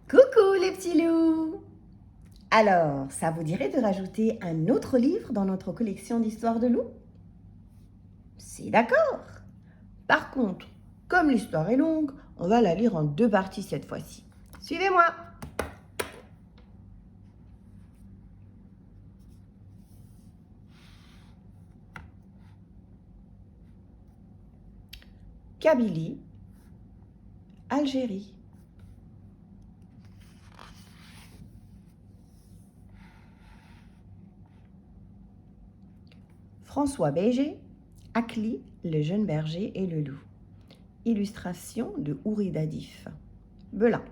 Coucou les petits loups! Alors, ça vous dirait de rajouter un autre livre dans notre collection d'histoires de loups? C'est d'accord. Par contre, comme l'histoire est longue, on va la lire en deux parties cette fois-ci. Suivez-moi! Kabylie, Algérie. François Béger, Akli, le jeune berger et le loup. Illustration de Ouri Dadif. Belin.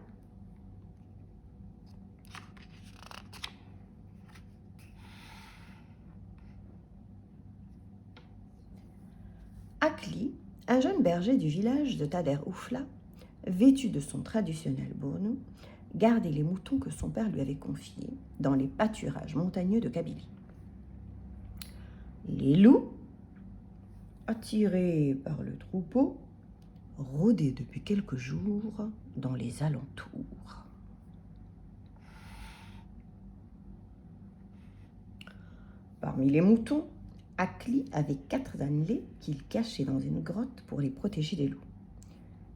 Akli, un jeune berger du village de Tader Oufla, vêtu de son traditionnel bournou, gardait les moutons que son père lui avait confiés dans les pâturages montagneux de Kabylie. Les loups, attirés par le troupeau, rôdaient depuis quelques jours dans les alentours. Parmi les moutons, Akli avait 4 annelés qu'il cachait dans une grotte pour les protéger des loups.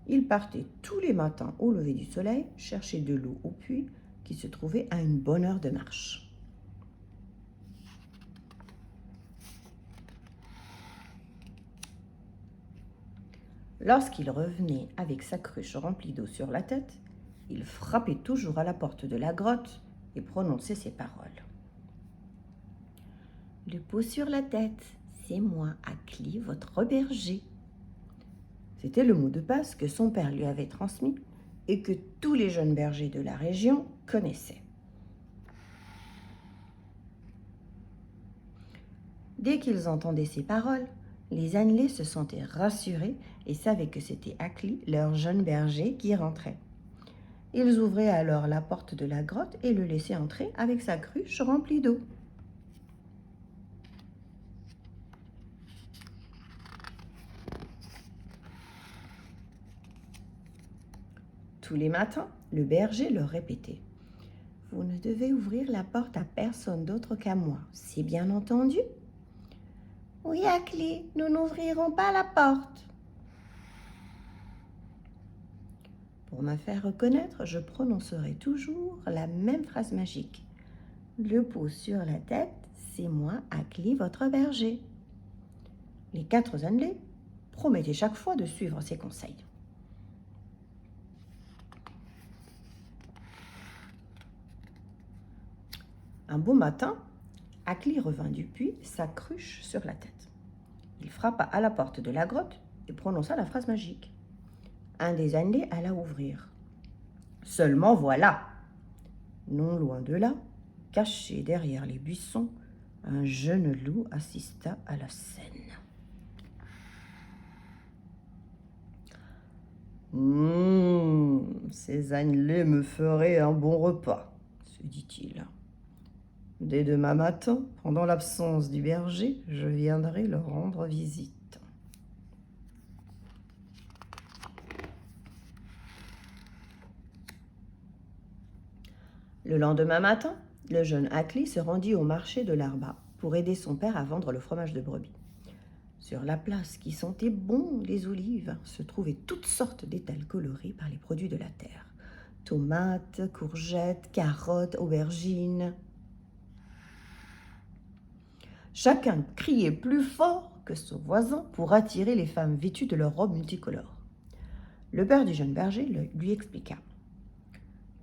Il partait tous les matins au lever du soleil chercher de l'eau au puits qui se trouvait à une bonne heure de marche. Lorsqu'il revenait avec sa cruche remplie d'eau sur la tête, il frappait toujours à la porte de la grotte et prononçait ces paroles. « Le pot sur la tête, c'est moi, Akli, votre berger. » C'était le mot de passe que son père lui avait transmis et que tous les jeunes bergers de la région connaissaient. Dès qu'ils entendaient ces paroles, les annelés se sentaient rassurés et savaient que c'était Akli, leur jeune berger, qui rentrait. Ils ouvraient alors la porte de la grotte et le laissaient entrer avec sa cruche remplie d'eau. Tous les matins, le berger leur répétait « Vous ne devez ouvrir la porte à personne d'autre qu'à moi, c'est bien entendu ?»« Oui, Akli, nous n'ouvrirons pas la porte. » Pour me faire reconnaître, je prononcerai toujours la même phrase magique. « Le pot sur la tête, c'est moi, Akli, votre berger. » Les 4 annelés promettaient chaque fois de suivre ses conseils. Un beau matin, Akli revint du puits, sa cruche sur la tête. Il frappa à la porte de la grotte et prononça la phrase magique. Un des annelés alla ouvrir. Seulement voilà, non loin de là, caché derrière les buissons, un jeune loup assista à la scène. Ces annelés me feraient un bon repas, se dit-il. Dès demain matin, pendant l'absence du berger, je viendrai leur rendre visite. Le lendemain matin, le jeune Akli se rendit au marché de l'Arba pour aider son père à vendre le fromage de brebis. Sur la place qui sentait bon les olives se trouvaient toutes sortes d'étals colorés par les produits de la terre. Tomates, courgettes, carottes, aubergines. Chacun criait plus fort que son voisin pour attirer les femmes vêtues de leurs robes multicolores. Le père du jeune berger lui expliqua.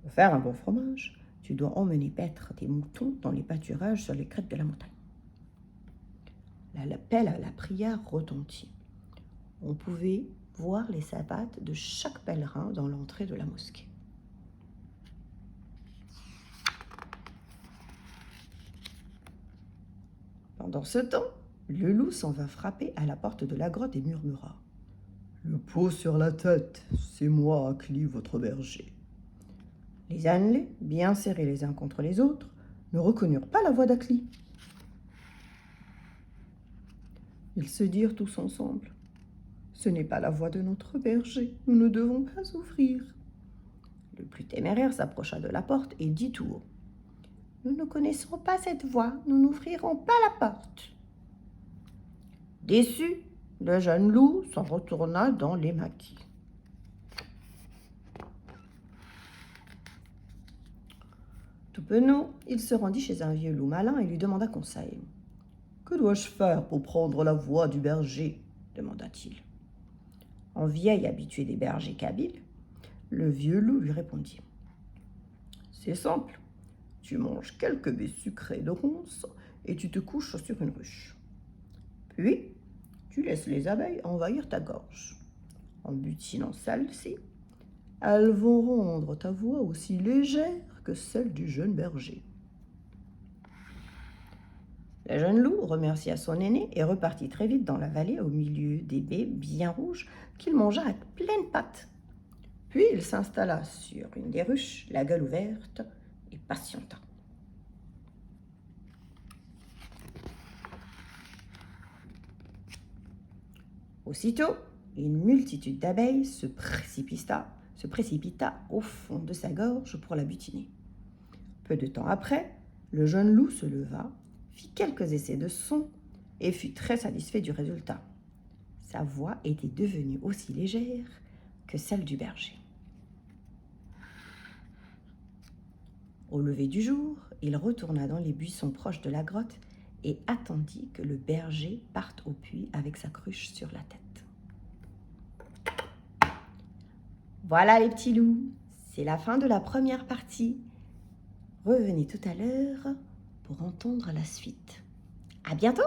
Pour faire un bon fromage, tu dois emmener paître tes moutons dans les pâturages sur les crêtes de la montagne. L'appel à la prière retentit. On pouvait voir les savates de chaque pèlerin dans l'entrée de la mosquée. Pendant ce temps, le loup s'en vint frapper à la porte de la grotte et murmura. « Le pot sur la tête, c'est moi, Akli, votre berger. » Les annelés, bien serrés les uns contre les autres, ne reconnurent pas la voix d'Akli. Ils se dirent tous ensemble. « Ce n'est pas la voix de notre berger, nous ne devons pas ouvrir. » Le plus téméraire s'approcha de la porte et dit tout haut. « Nous ne connaissons pas cette voie, nous n'ouvrirons pas la porte. » Déçu, le jeune loup s'en retourna dans les maquis. Tout penaud, il se rendit chez un vieux loup malin et lui demanda conseil. « Que dois-je faire pour prendre la voix du berger ?» demanda-t-il. En vieil habitué des bergers kabyles, le vieux loup lui répondit. « C'est simple, tu manges quelques baies sucrées de ronces et tu te couches sur une ruche. Puis, tu laisses les abeilles envahir ta gorge. En butinant celles-ci, elles vont rendre ta voix aussi légère que celle du jeune berger. » Le jeune loup remercia son aîné et repartit très vite dans la vallée au milieu des baies bien rouges qu'il mangea à pleines pattes. Puis il s'installa sur une des ruches, la gueule ouverte, et patienta. Aussitôt, une multitude d'abeilles se précipita au fond de sa gorge pour la butiner. Peu de temps après, le jeune loup se leva, fit quelques essais de son et fut très satisfait du résultat. Sa voix était devenue aussi légère que celle du berger. Au lever du jour, il retourna dans les buissons proches de la grotte et attendit que le berger parte au puits avec sa cruche sur la tête. Voilà les petits loups, c'est la fin de la première partie. Revenez tout à l'heure pour entendre la suite. À bientôt!